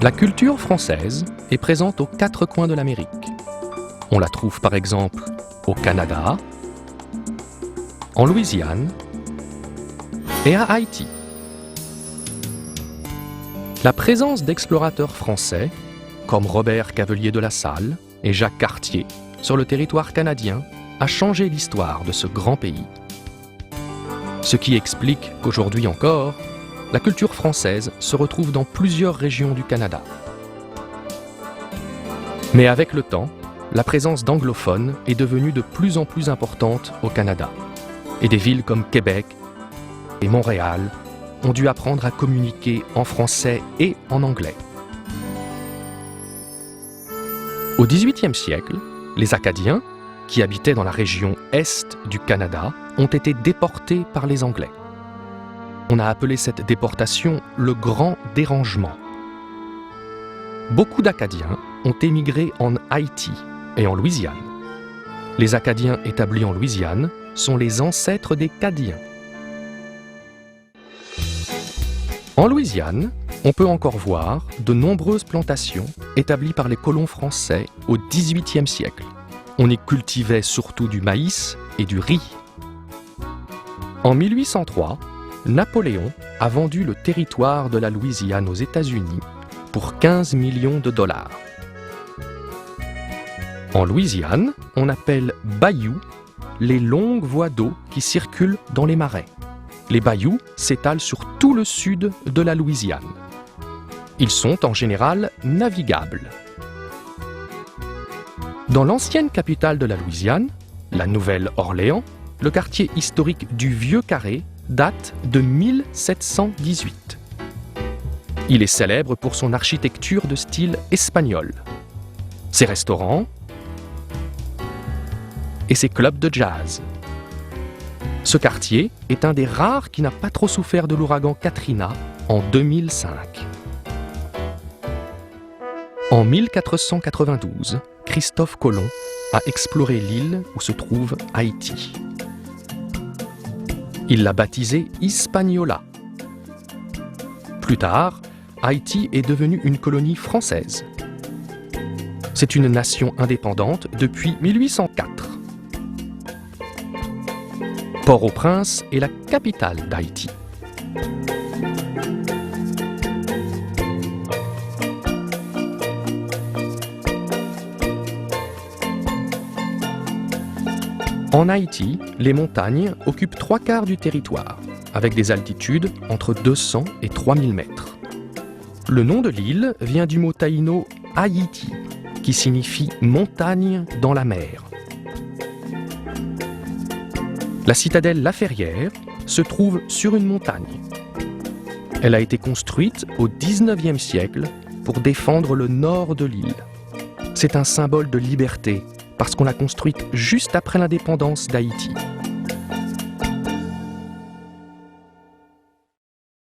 La culture française est présente aux quatre coins de l'Amérique. On la trouve par exemple au Canada, en Louisiane et à Haïti. La présence d'explorateurs français, comme Robert Cavelier de La Salle et Jacques Cartier, sur le territoire canadien, a changé l'histoire de ce grand pays. Ce qui explique qu'aujourd'hui encore, la culture française se retrouve dans plusieurs régions du Canada. Mais avec le temps, la présence d'anglophones est devenue de plus en plus importante au Canada. Et des villes comme Québec et Montréal ont dû apprendre à communiquer en français et en anglais. Au XVIIIe siècle, les Acadiens, qui habitaient dans la région est du Canada, ont été déportés par les Anglais. On a appelé cette déportation le Grand Dérangement. Beaucoup d'Acadiens ont émigré en Haïti et en Louisiane. Les Acadiens établis en Louisiane sont les ancêtres des Cadiens. En Louisiane, on peut encore voir de nombreuses plantations établies par les colons français au XVIIIe siècle. On y cultivait surtout du maïs et du riz. En 1803, Napoléon a vendu le territoire de la Louisiane aux États-Unis pour 15 millions de dollars. En Louisiane, on appelle bayous les longues voies d'eau qui circulent dans les marais. Les bayous s'étalent sur tout le sud de la Louisiane. Ils sont en général navigables. Dans l'ancienne capitale de la Louisiane, la Nouvelle-Orléans, le quartier historique du Vieux-Carré date de 1718. Il est célèbre pour son architecture de style espagnol, ses restaurants et ses clubs de jazz. Ce quartier est un des rares qui n'a pas trop souffert de l'ouragan Katrina en 2005. En 1492, Christophe Colomb a exploré l'île où se trouve Haïti. Il l'a baptisée Hispaniola. Plus tard, Haïti est devenue une colonie française. C'est une nation indépendante depuis 1804. Port-au-Prince est la capitale d'Haïti. En Haïti, les montagnes occupent 3/4 du territoire, avec des altitudes entre 200 et 3000 mètres. Le nom de l'île vient du mot taïno « Haïti », qui signifie « montagne dans la mer ». La citadelle La Ferrière se trouve sur une montagne. Elle a été construite au XIXe siècle pour défendre le nord de l'île. C'est un symbole de liberté, parce qu'on l'a construite juste après l'indépendance d'Haïti.